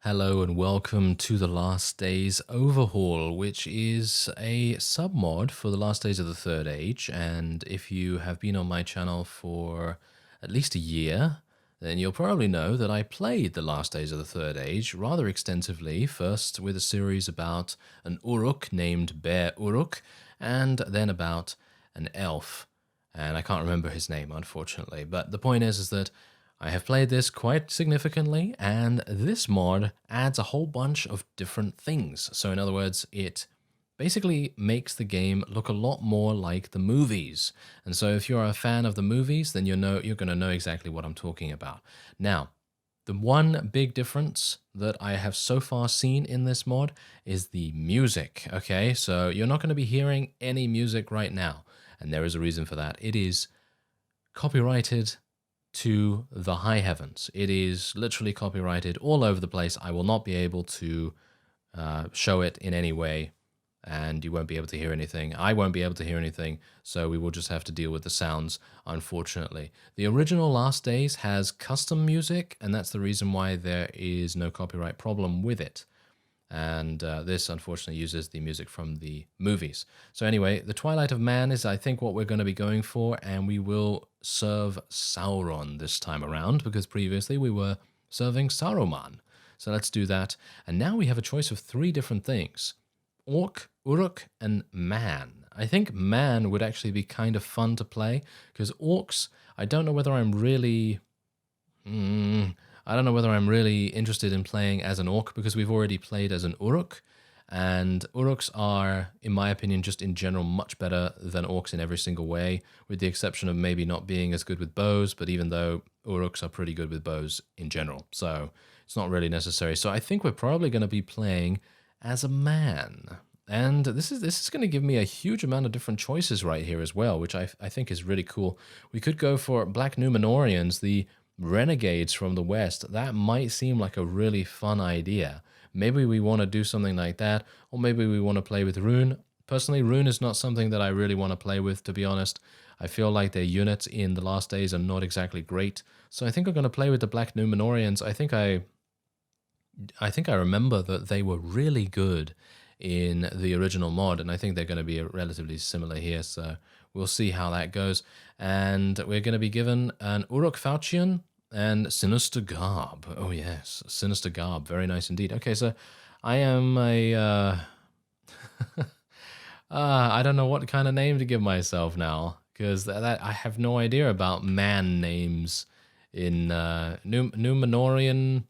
Hello and welcome to the Last Days Overhaul, which is a submod for the Last Days of the Third Age. And if you have been on my channel for at least a year, then you'll probably know that I played the Last Days of the Third Age rather extensively, first with a series about an Uruk named Bear Uruk, and then about an elf. And I can't remember his name, unfortunately. But the point is that I have played this quite significantly, and this mod adds a whole bunch of different things. So in other words, it basically makes the game look a lot more like the movies. And so if you're a fan of the movies, then you're going to know exactly what I'm talking about. Now, the one big difference that I have so far seen in this mod is the music, okay? So you're not going to be hearing any music right now, and there is a reason for that. It is copyrighted to the high heavens. It is literally copyrighted all over the place. I will not be able to show it in any way, and you won't be able to hear anything. I won't be able to hear anything, so we will just have to deal with the sounds, unfortunately. The original Last Days has custom music, and that's the reason why there is no copyright problem with it. And this, unfortunately, uses the music from the movies. So anyway, the Twilight of Man is, I think, what we're going to be going for, and we will serve Sauron this time around, because previously we were serving Saruman. So let's do that. And now we have a choice of 3 different things: Orc, Uruk, and Man. I think Man would actually be kind of fun to play, because Orcs, I don't know whether I'm really... I don't know whether I'm really interested in playing as an Orc, because we've already played as an Uruk, and Uruks are, in my opinion, just in general much better than Orcs in every single way, with the exception of maybe not being as good with bows, but even though Uruks are pretty good with bows in general, so it's not really necessary. So I think we're probably going to be playing as a man. And this is going to give me a huge amount of different choices right here as well, which I think is really cool. We could go for Black Númenóreans, the renegades from the west. That might seem like a really fun idea. Maybe we want to do something like that, or maybe we want to play with Rune. Personally, Rune is not something that I really want to play with, to be honest. I feel like their units in the Last Days are not exactly great, so I think I'm going to play with the Black Númenóreans. I think I remember that they were really good in the original mod, and I think they're going to be relatively similar here, so we'll see how that goes. And we're going to be given an Uruk Fauchion and Sinister Garb. Oh yes, Sinister Garb, very nice indeed. Okay, so I am a... I don't know what kind of name to give myself now, because that I have no idea about man names in Númenórean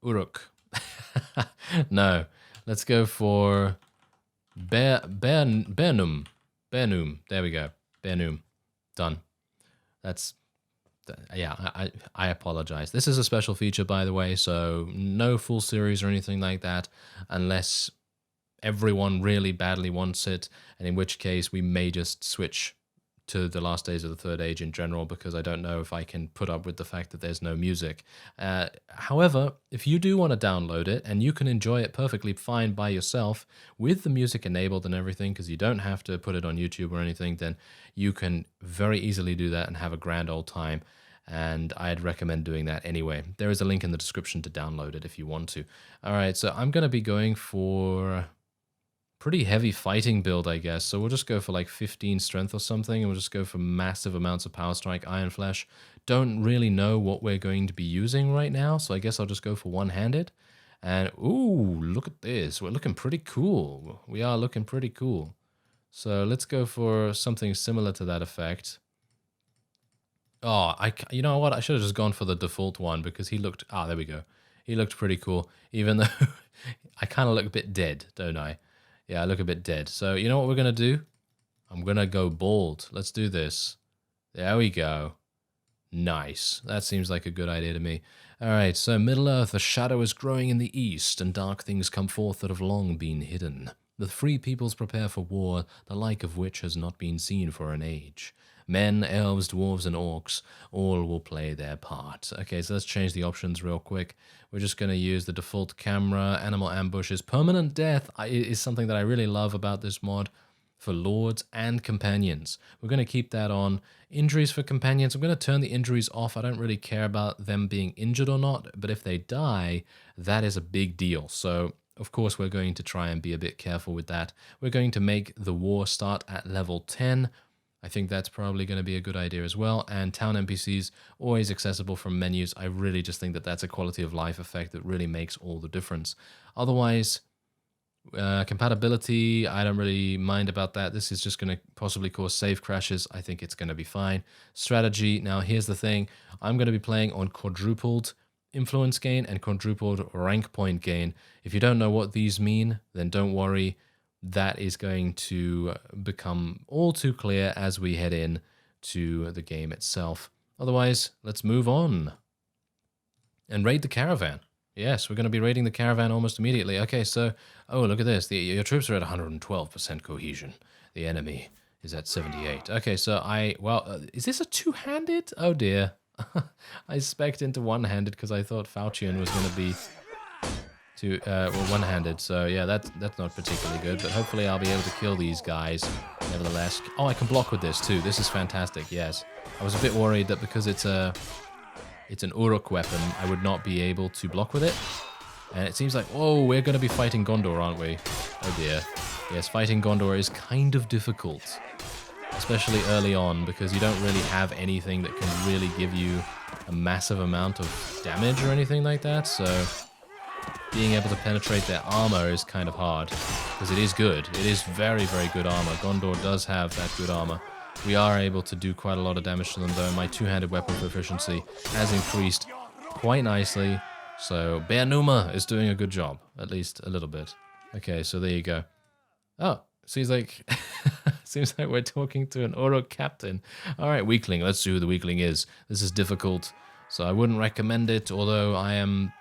Uruk. No, let's go for Bernum. There we go. Bernum. Done. That's... yeah, I apologize. This is a special feature, by the way, so no full series or anything like that, unless everyone really badly wants it, and in which case we may just switch to the Last Days of the Third Age in general, because I don't know if I can put up with the fact that there's no music. However, if you do want to download it, and you can enjoy it perfectly fine by yourself, with the music enabled and everything, because you don't have to put it on YouTube or anything, then you can very easily do that and have a grand old time, and I'd recommend doing that anyway. There is a link in the description to download it if you want to. Alright, so I'm going to be going for... pretty heavy fighting build, I guess. So we'll just go for like 15 strength or something, and we'll just go for massive amounts of power strike, iron flesh. Don't really know what we're going to be using right now, so I guess I'll just go for one-handed. And ooh, look at this. We're looking pretty cool. We are looking pretty cool. So let's go for something similar to that effect. Oh, you know what? I should have just gone for the default one, because he looked... ah, there we go. He looked pretty cool, even though I kind of look a bit dead, don't I? Yeah, I look a bit dead. So you know what we're going to do? I'm going to go bald. Let's do this. There we go. Nice. That seems like a good idea to me. All right, so Middle-earth, a shadow is growing in the east, and dark things come forth that have long been hidden. The free peoples prepare for war, the like of which has not been seen for an age. Men, elves, dwarves, and orcs, all will play their part. Okay, so let's change the options real quick. We're just going to use the default camera, animal ambushes. Permanent death is something that I really love about this mod. for lords and companions. We're going to keep that on. Injuries for companions, I'm going to turn the injuries off. I don't really care about them being injured or not, but if they die, that is a big deal. So, of course, we're going to try and be a bit careful with that. We're going to make the war start at level 10. I think that's probably going to be a good idea as well. And town NPCs, always accessible from menus. I really just think that that's a quality of life effect that really makes all the difference. Otherwise, compatibility, I don't really mind about that. This is just going to possibly cause save crashes. I think it's going to be fine. Strategy, now here's the thing. I'm going to be playing on quadrupled influence gain and quadrupled rank point gain. If you don't know what these mean, then don't worry. That is going to become all too clear as we head in to the game itself. Otherwise, let's move on and raid the caravan. Yes, we're going to be raiding the caravan almost immediately. Okay, so, oh, look at this. Your troops are at 112% cohesion. The enemy is at 78. Okay, so is this a two-handed? Oh, dear. I spec'd into one-handed because I thought Falchion was going to be one-handed. So, yeah, that's not particularly good, but hopefully I'll be able to kill these guys nevertheless. Oh, I can block with this, too. This is fantastic, yes. I was a bit worried that because it's an Uruk weapon, I would not be able to block with it. And it seems like, whoa, we're going to be fighting Gondor, aren't we? Oh dear. Yes, fighting Gondor is kind of difficult. Especially early on, because you don't really have anything that can really give you a massive amount of damage or anything like that. So being able to penetrate their armor is kind of hard. Because it is good. It is very, very good armor. Gondor does have that good armor. We are able to do quite a lot of damage to them, though. My two-handed weapon proficiency has increased quite nicely. So Bear Numa is doing a good job, at least a little bit. Okay, so there you go. Oh, seems like we're talking to an Uruk captain. All right, weakling. Let's see who the weakling is. This is difficult, so I wouldn't recommend it, although I am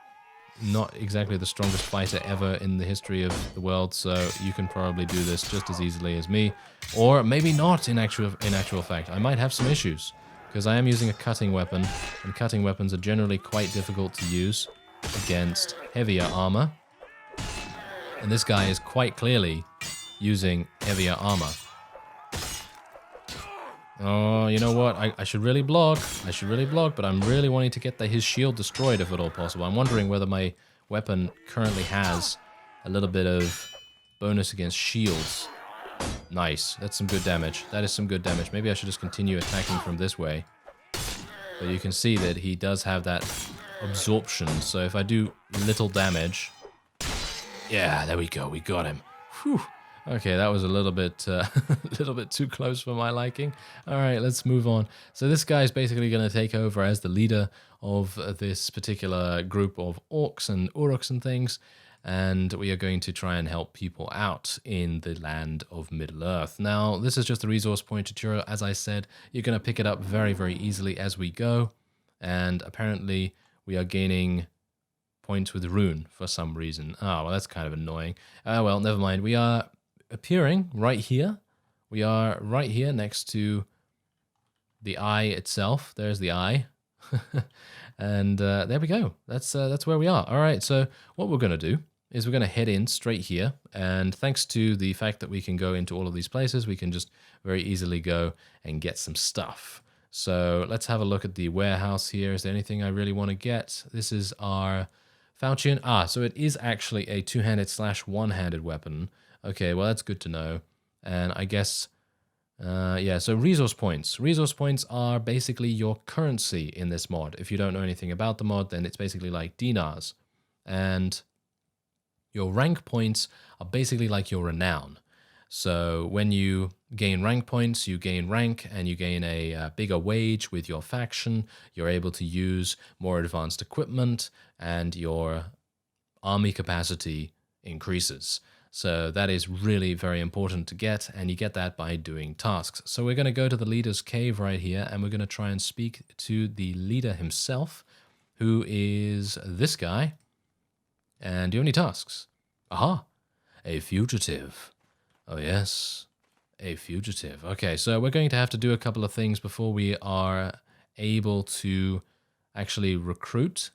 not exactly the strongest fighter ever in the history of the world, so you can probably do this just as easily as me. Or maybe not in actual fact. I might have some issues, because I am using a cutting weapon, and cutting weapons are generally quite difficult to use against heavier armor. And this guy is quite clearly using heavier armor. Oh, you know what? I should really block. But I'm really wanting to get his shield destroyed if at all possible. I'm wondering whether my weapon currently has a little bit of bonus against shields. Nice. That's some good damage. That is some good damage. Maybe I should just continue attacking from this way. But you can see that he does have that absorption. So if I do little damage... Yeah, there we go. We got him. Whew. Okay, that was a little bit too close for my liking. All right, let's move on. So this guy is basically going to take over as the leader of this particular group of orcs and uruks and things, and we are going to try and help people out in the land of Middle-earth. Now, this is just a resource point tutorial. As I said, you're going to pick it up very, very easily as we go, and apparently we are gaining points with rune for some reason. Oh, well, that's kind of annoying. Well, never mind. We are appearing right here. We are right here next to the eye itself. There's the eye. And there we go. That's where we are. All right, so what we're going to do is we're going to head in straight here. And thanks to the fact that we can go into all of these places, we can just very easily go and get some stuff. So let's have a look at the warehouse here. Is there anything I really want to get? This is our falchion. So it is actually a two-handed / one-handed weapon. Okay, well, that's good to know. And I guess, yeah, so resource points. Resource points are basically your currency in this mod. If you don't know anything about the mod, then it's basically like dinars. And your rank points are basically like your renown. So when you gain rank points, you gain rank and you gain a bigger wage with your faction. You're able to use more advanced equipment and your army capacity increases. So that is really very important to get, and you get that by doing tasks. So we're going to go to the leader's cave right here, and we're going to try and speak to the leader himself, who is this guy. And do you have any tasks? Aha, a fugitive. Oh yes, a fugitive. Okay, so we're going to have to do a couple of things before we are able to actually recruit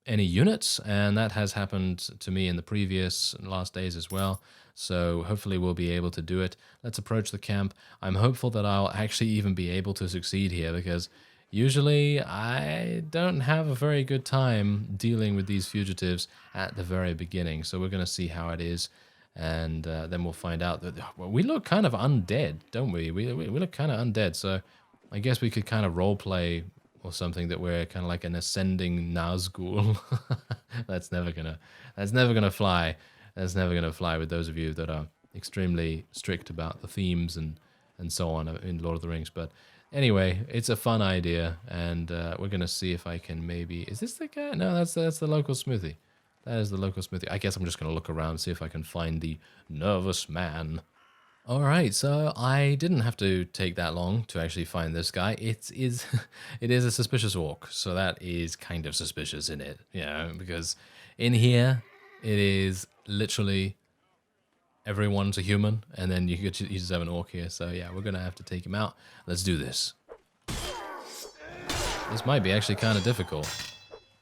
any units, and that has happened to me in the previous last days as well. So hopefully we'll be able to do it. Let's approach the camp. I'm hopeful that I'll actually even be able to succeed here, because usually I don't have a very good time dealing with these fugitives at the very beginning. So we're going to see how it is, and then we'll find out that, well, we look kind of undead, don't we? We look kind of undead, so I guess we could kind of roleplay or something that we're kind of like an ascending Nazgul. That's never gonna fly. That's never gonna fly with those of you that are extremely strict about the themes and so on in Lord of the Rings. But anyway, it's a fun idea, and we're gonna see if I can maybe. Is this the guy? No, that's the local smithy. That is the local smithy. I guess I'm just gonna look around and see if I can find the nervous man. All right, so I didn't have to take that long to actually find this guy. It is a suspicious orc, so that is kind of suspicious in it, you know, because in here it is literally everyone's a human, and then you just have an orc here. So yeah, we're gonna have to take him out. Let's do this. This might be actually kind of difficult,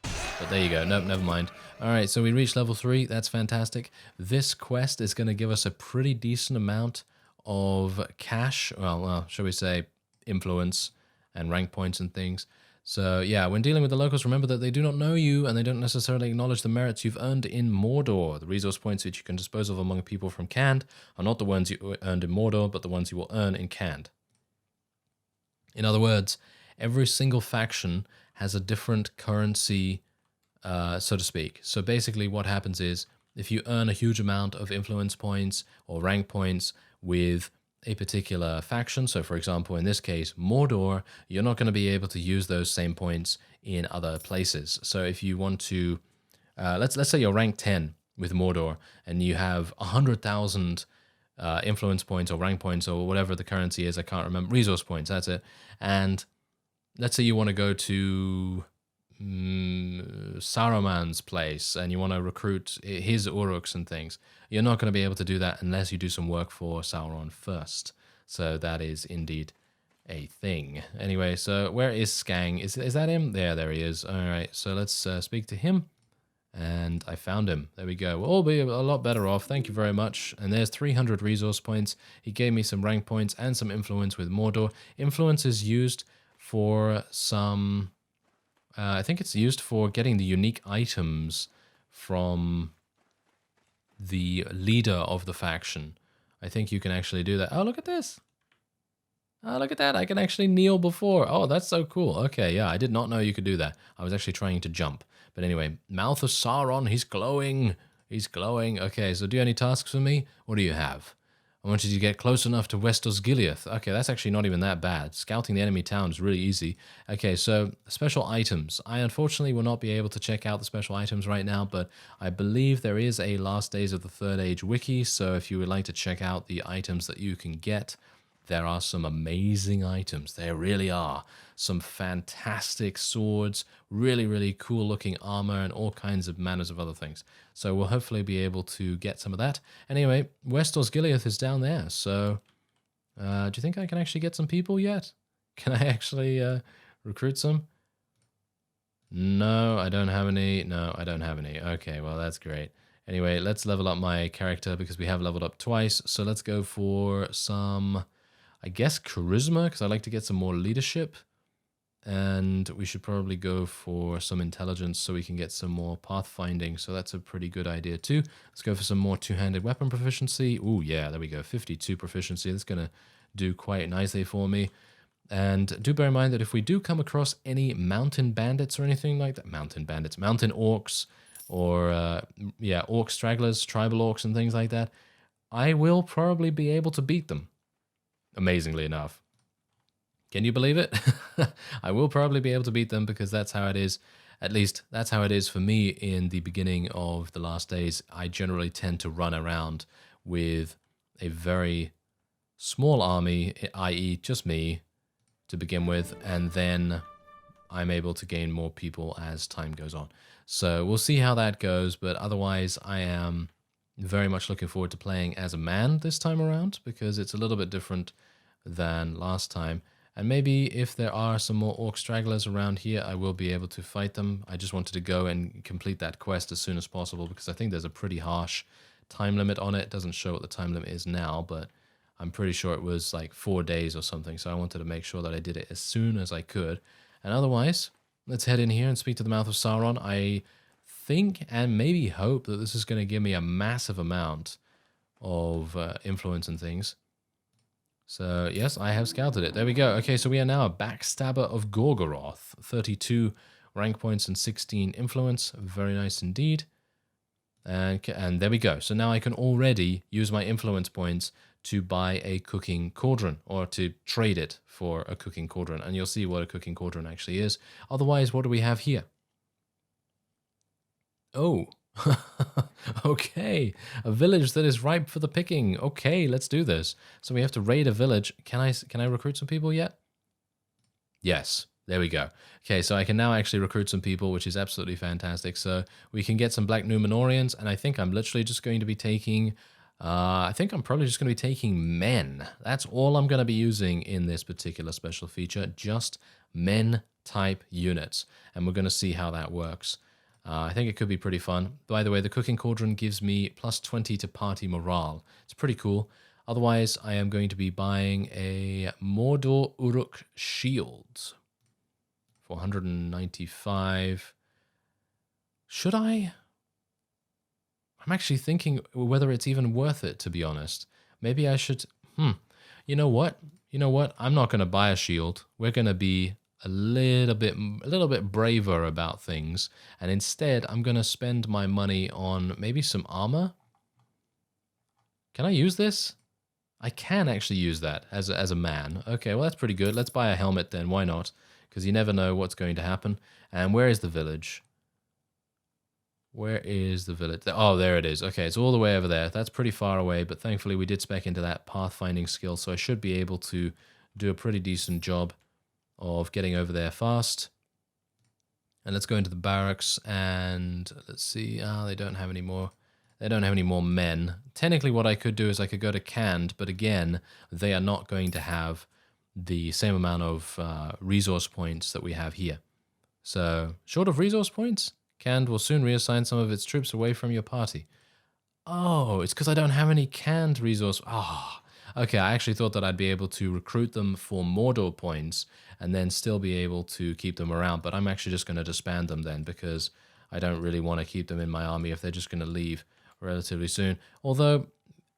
but there you go. Nope, never mind. All right, so we reached level 3. That's fantastic. This quest is going to give us a pretty decent amount of cash, well, shall we say influence and rank points and things. So yeah, when dealing with the locals, remember that they do not know you, and they don't necessarily acknowledge the merits you've earned in Mordor. The resource points that you can dispose of among people from Khand are not the ones you earned in Mordor, but the ones you will earn in Khand. In other words, every single faction has a different currency, so to speak. So basically what happens is, if you earn a huge amount of influence points or rank points with a particular faction, so for example in this case Mordor, you're not going to be able to use those same points in other places. So if you want to, let's say you're rank 10 with Mordor and you have 100,000 influence points or rank points or whatever the currency is, I can't remember, resource points, that's it. And let's say you want to go to Saruman's place and you want to recruit his Uruks and things, you're not going to be able to do that unless you do some work for Sauron first. So that is indeed a thing. Anyway, so where is Skang? Is that him? There he is. All right, so let's speak to him. And I found him. There we go. We'll all be a lot better off. Thank you very much. And there's 300 resource points. He gave me some rank points and some influence with Mordor. Influence is used for some... I think it's used for getting the unique items from the leader of the faction. I think you can actually do that. Oh, look at this. Oh, look at that. I can actually kneel before. Oh, that's so cool. Okay, yeah, I did not know you could do that. I was actually trying to jump. But anyway, Mouth of Sauron, he's glowing. He's glowing. Okay, so do you have any tasks for me? What do you have? I want you to get close enough to West Osgiliath. Okay, that's actually not even that bad. Scouting the enemy town is really easy. Okay, so special items. I unfortunately will not be able to check out the special items right now, but I believe there is a Last Days of the Third Age wiki, so if you would like to check out the items that you can get, there are some amazing items. There really are. Some fantastic swords, really, really cool looking armor, and all kinds of manners of other things. So we'll hopefully be able to get some of that. Anyway, West Osgiliath is down there. So do you think I can actually get some people yet? Can I actually recruit some? No, I don't have any. No, I don't have any. Okay, well, that's great. Anyway, let's level up my character because we have leveled up twice. So let's go for some... I guess charisma, because I'd like to get some more leadership. And we should probably go for some intelligence so we can get some more pathfinding. So that's a pretty good idea too. Let's go for some more two-handed weapon proficiency. Ooh, yeah, there we go. 52 proficiency. That's going to do quite nicely for me. And do bear in mind that if we do come across any mountain bandits or anything like that, mountain bandits, mountain orcs, or yeah, orc stragglers, tribal orcs and things like that, I will probably be able to beat them. Amazingly enough. Can you believe it? I will probably be able to beat them because that's how it is. At least that's how it is for me in the beginning of the last days. I generally tend to run around with a very small army, i.e. just me to begin with, and then I'm able to gain more people as time goes on. So we'll see how that goes, but otherwise I am very much looking forward to playing as a man this time around because it's a little bit different than last time. And maybe if there are some more orc stragglers around here, I will be able to fight them. I just wanted to go and complete that quest as soon as possible because I think there's a pretty harsh time limit on it. It doesn't show what the time limit is now, but I'm pretty sure it was like 4 days or something. So I wanted to make sure that I did it as soon as I could. And otherwise, let's head in here and speak to the Mouth of Sauron. I think and maybe hope that this is going to give me a massive amount of influence and things. So, yes, I have scouted it. There we go. Okay, so we are now a Backstabber of Gorgoroth. 32 rank points and 16 influence. Very nice indeed. And there we go. So now I can already use my influence points to buy a cooking cauldron, or to trade it for a cooking cauldron. And you'll see what a cooking cauldron actually is. Otherwise, what do we have here? Oh, okay, a village that is ripe for the picking. Okay, let's do this. So we have to raid a village. Can I recruit some people yet? Yes, there we go. Okay, so I can now actually recruit some people, which is absolutely fantastic. So we can get some Black Numenorians, and I think I'm literally just going to be taking, I think I'm probably just going to be taking men. That's all I'm going to be using in this particular special feature, just men type units. And we're going to see how that works. I think it could be pretty fun. By the way, the cooking cauldron gives me plus 20 to party morale. It's pretty cool. Otherwise, I am going to be buying a Mordor Uruk shield for 195. Should I? I'm actually thinking whether it's even worth it, to be honest. Maybe I should... You know what? I'm not going to buy a shield. We're going to be a little bit braver about things, and instead I'm gonna spend my money on maybe some armor. Can I use this? I can actually use that as a man. Okay, well that's pretty good. Let's buy a helmet then. Why not? Because you never know what's going to happen. And where is the village? Where is the village? Oh, there it is. Okay, it's all the way over there. That's pretty far away, but thankfully we did spec into that pathfinding skill, so I should be able to do a pretty decent job of getting over there fast. And let's go into the barracks and let's see. They don't have any more. They don't have any more men. Technically what I could do is I could go to Canned, but again, they are not going to have the same amount of resource points that we have here. So, short of resource points, Canned will soon reassign some of its troops away from your party. Oh, it's because I don't have any Canned resource. Okay, I actually thought that I'd be able to recruit them for Mordor points and then still be able to keep them around, but I'm actually just going to disband them then because I don't really want to keep them in my army if they're just going to leave relatively soon. Although,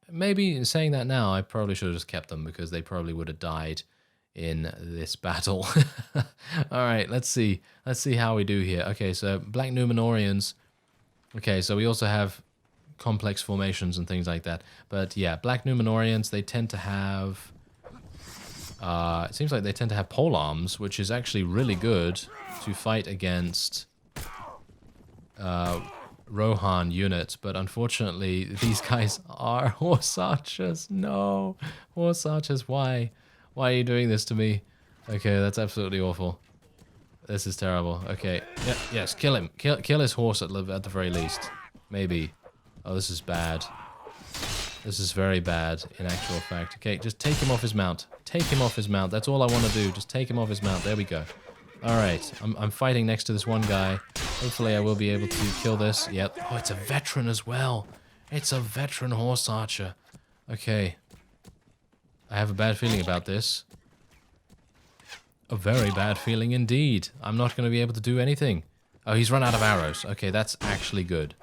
maybe saying that now, I probably should have just kept them because they probably would have died in this battle. All right, let's see. Let's see how we do here. Okay, so Black Numenorians. Okay, so we also have complex formations and things like that. But yeah, Black Numenorians, they tend to have... it seems like they tend to have polearms, which is actually really good to fight against Rohan units. But unfortunately, these guys are horse archers. No, horse archers, why? Why are you doing this to me? Okay, that's absolutely awful. This is terrible. Okay, yeah, yes, kill him. Kill his horse at the very least. Maybe. Oh, this is bad. This is very bad, in actual fact. Okay, just take him off his mount. Take him off his mount. That's all I want to do. Just take him off his mount. There we go. Alright, I'm fighting next to this one guy. Hopefully I will be able to kill this. Yep. Oh, it's a veteran as well. It's a veteran horse archer. Okay. I have a bad feeling about this. A very bad feeling indeed. I'm not going to be able to do anything. Oh, he's run out of arrows. Okay, that's actually good.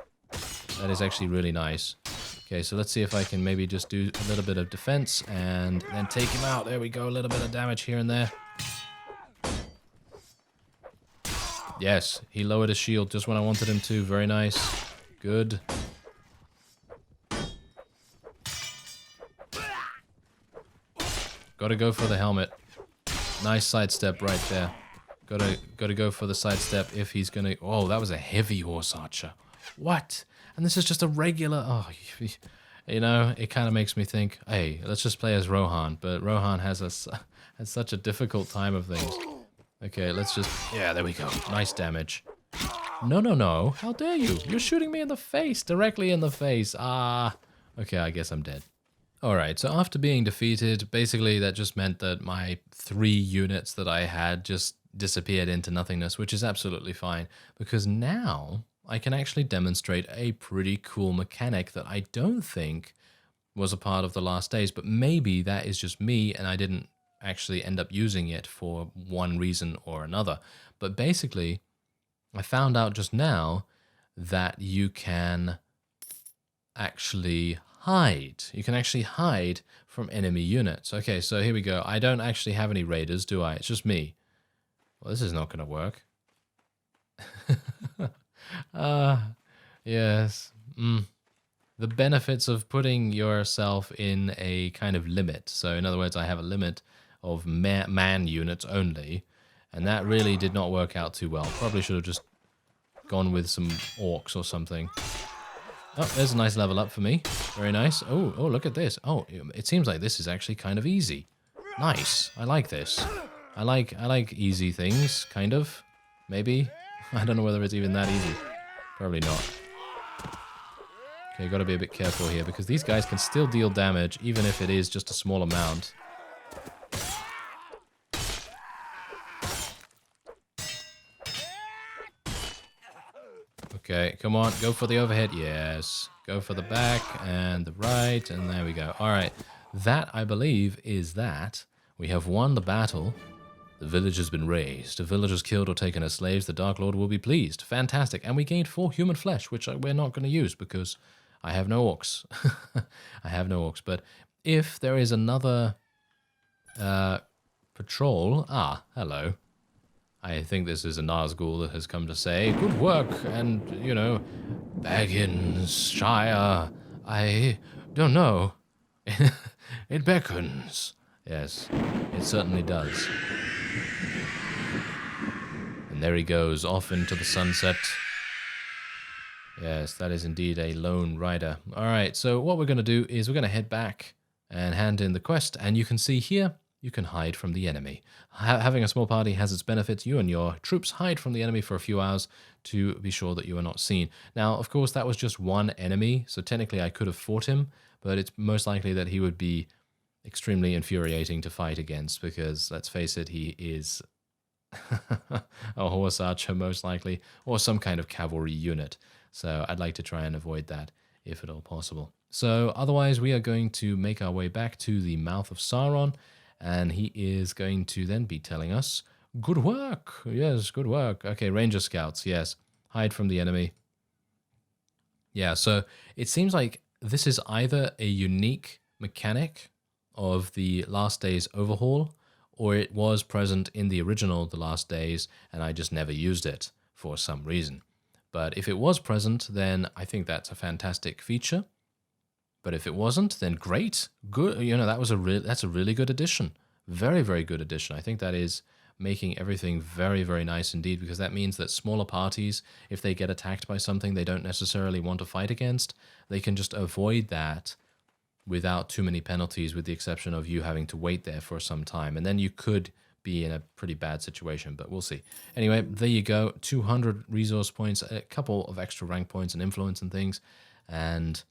That is actually really nice. Okay, so let's see if I can maybe just do a little bit of defense and then take him out. There we go, a little bit of damage here and there. Yes, he lowered his shield just when I wanted him to. Very nice. Good. Gotta go for the helmet. Nice sidestep right there. Gotta go for the sidestep if he's gonna... Oh, that was a heavy horse archer. What? And this is just a regular... Oh, you know, it kind of makes me think, hey, let's just play as Rohan. But Rohan has such a difficult time of things. Okay, let's just... Yeah, there we go. Nice damage. No, no, no. How dare you? You're shooting me in the face. Directly in the face. Ah. Okay, I guess I'm dead. Alright, so after being defeated, basically that just meant that my 3 units that I had just disappeared into nothingness, which is absolutely fine, because now I can actually demonstrate a pretty cool mechanic that I don't think was a part of the last days, but maybe that is just me and I didn't actually end up using it for one reason or another. But basically, I found out just now that you can actually hide. You can actually hide from enemy units. Okay, so here we go. I don't actually have any raiders, do I? It's just me. Well, this is not going to work. Yes. The benefits of putting yourself in a kind of limit. So in other words, I have a limit of man units only, and that really did not work out too well. Probably should have just gone with some orcs or something. Oh, there's a nice level up for me. Very nice. Oh, look at this. Oh, it seems like this is actually kind of easy. Nice. I like this. I like easy things, kind of. Maybe. I don't know whether it's even that easy. Probably not. Okay, gotta be a bit careful here, because these guys can still deal damage, even if it is just a small amount. Okay, come on, go for the overhead. Yes. Go for the back and the right, and there we go. Alright, that, I believe, is that. We have won the battle. The village has been razed. If villagers killed or taken as slaves, the Dark Lord will be pleased. Fantastic. And we gained 4 human flesh, which we're not going to use because I have no orcs. I have no orcs. But if there is another patrol... Ah, hello. I think this is a Nazgul that has come to say, good work, and, you know, Baggins, Shire, I don't know. It beckons. Yes, it certainly does. And there he goes, off into the sunset. Yes, that is indeed a lone rider. Alright, so what we're going to do is we're going to head back and hand in the quest. And you can see here, you can hide from the enemy. Having a small party has its benefits. You and your troops hide from the enemy for a few hours to be sure that you are not seen. Now, of course, that was just one enemy, so technically I could have fought him, but it's most likely that he would be extremely infuriating to fight against because, let's face it, he is a horse archer most likely, or some kind of cavalry unit. So I'd like to try and avoid that if at all possible. So otherwise, we are going to make our way back to the Mouth of Sauron, and he is going to then be telling us, good work. Yes, good work. Okay, Ranger Scouts, yes. Hide from the enemy. Yeah, so it seems like this is either a unique mechanic of the Last Days Overhaul, or it was present in the original The Last Days, and I just never used it for some reason. But if it was present, then I think that's a fantastic feature. But if it wasn't, then great, good. You know, that's a really good addition. Very, very good addition. I think that is making everything very, very nice indeed, because that means that smaller parties, if they get attacked by something they don't necessarily want to fight against, they can just avoid that without too many penalties, with the exception of you having to wait there for some time. And then you could be in a pretty bad situation, but we'll see. Anyway, there you go. 200 resource points, a couple of extra rank points and influence and things, and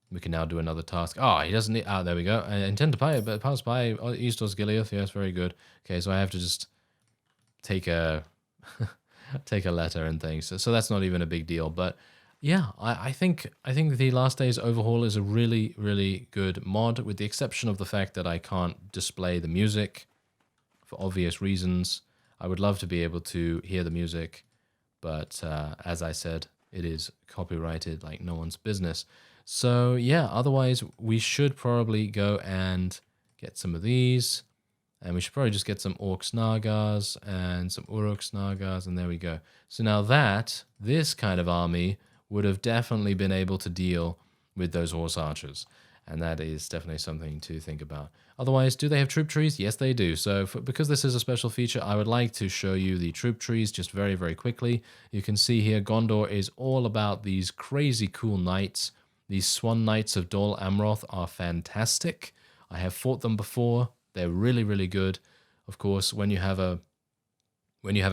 we can now do another task. Oh, he doesn't need... Ah, there we go. I intend to pass by East Osgiliath. Yes, very good. Okay, so I have to just take a take a letter and things. So that's not even a big deal. But yeah, I think the Last Days Overhaul is a really, really good mod, with the exception of the fact that I can't display the music for obvious reasons. I would love to be able to hear the music, but as I said, it is copyrighted like no one's business. So yeah, otherwise we should probably go and get some of these, and we should probably just get some Orcs Nagas and some Uruks Nagas, and there we go. So now this kind of army would have definitely been able to deal with those horse archers, and that is definitely something to think about. Otherwise, do they have troop trees? Yes, they do. So because this is a special feature, I would like to show you the troop trees just very, very quickly. You can see here Gondor is all about these crazy cool knights. These Swan Knights of Dol Amroth are fantastic. I have fought them before. They're really, really good. Of course, when you have a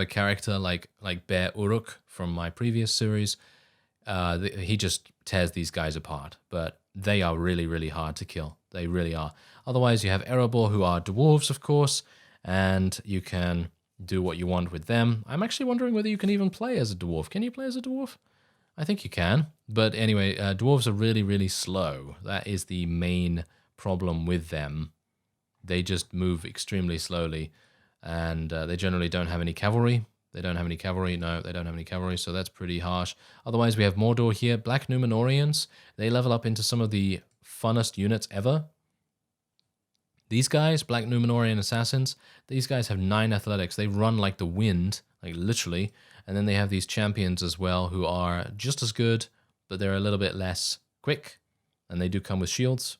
character like Bear Uruk from my previous series, he just tears these guys apart. But they are really, really hard to kill. They really are. Otherwise, you have Erebor, who are dwarves, of course, and you can do what you want with them. I'm actually wondering whether you can even play as a dwarf. Can you play as a dwarf? I think you can. But anyway, dwarves are really, really slow. That is the main problem with them. They just move extremely slowly, and they generally don't have any cavalry. They don't have any cavalry. No, they don't have any cavalry, so that's pretty harsh. Otherwise, we have Mordor here. Black Númenóreans. They level up into some of the funnest units ever. These guys, Black Númenórean Assassins, these guys have 9 athletics. They run like the wind, like literally. And then they have these champions as well who are just as good, but they're a little bit less quick. And they do come with shields.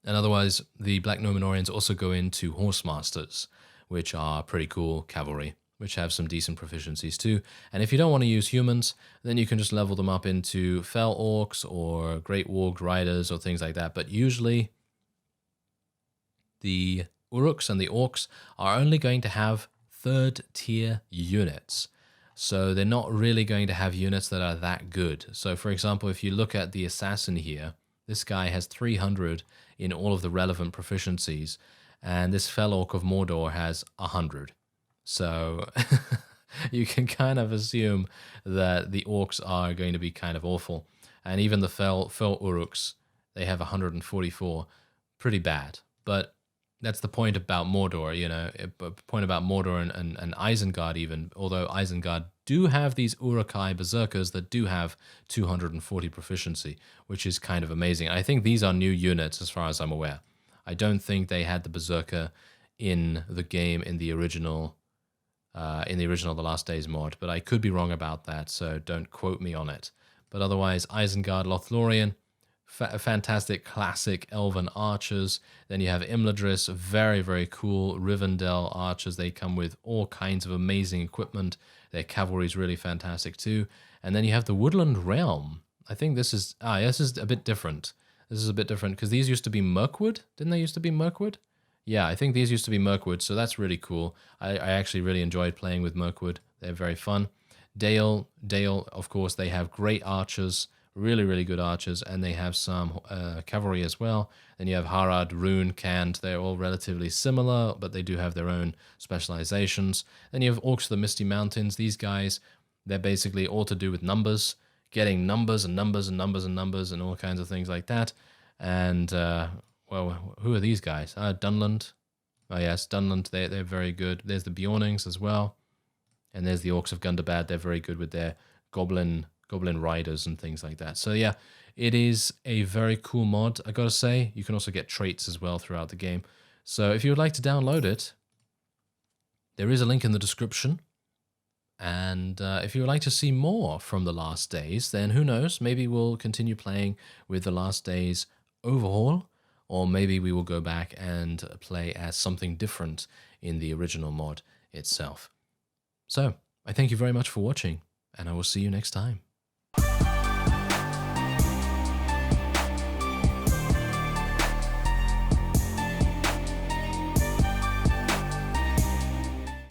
And otherwise, the Black Númenóreans also go into Horsemasters, which are pretty cool cavalry, which have some decent proficiencies too. And if you don't want to use humans, then you can just level them up into Fell Orcs or Great Warged Riders or things like that. But usually, the Uruks and the Orcs are only going to have 3rd tier units. So they're not really going to have units that are that good. So for example, if you look at the Assassin here, this guy has 300 in all of the relevant proficiencies, and this Fell Orc of Mordor has 100. So you can kind of assume that the Orcs are going to be kind of awful. And even the Fell Uruks, they have 144. Pretty bad. But that's the point about Mordor, you know, the point about Mordor and Isengard even, although Isengard do have these Uruk-hai Berserkers that do have 240 proficiency, which is kind of amazing. I think these are new units as far as I'm aware. I don't think they had the Berserker in the game in the original The Last Days mod, but I could be wrong about that, so don't quote me on it. But otherwise, Isengard Lothlorien, fantastic classic elven archers. Then you have Imladris, very, very cool Rivendell archers. They come with all kinds of amazing equipment. Their cavalry is really fantastic too. And then you have the Woodland Realm. I think this is a bit different. This is a bit different because these used to be Mirkwood. Didn't they used to be Mirkwood? Yeah, I think these used to be Mirkwood, so that's really cool. I actually really enjoyed playing with Mirkwood. They're very fun. Dale, of course, they have great archers. Really, really good archers, and they have some cavalry as well. Then you have Harad, Rune, Kand. They're all relatively similar, but they do have their own specializations. Then you have Orcs of the Misty Mountains. These guys, they're basically all to do with numbers, getting numbers and numbers and numbers and numbers and all kinds of things like that. And, well, who are these guys? Dunland. Oh, yes, Dunland. They're very good. There's the Bjornings as well. And there's the Orcs of Gundabad. They're very good with their goblin riders and things like that. So yeah, it is a very cool mod, I gotta say. You can also get traits as well throughout the game. So if you would like to download it, there is a link in the description. And if you would like to see more from The Last Days, then who knows, maybe we'll continue playing with The Last Days Overhaul, or maybe we will go back and play as something different in the original mod itself. So I thank you very much for watching, and I will see you next time.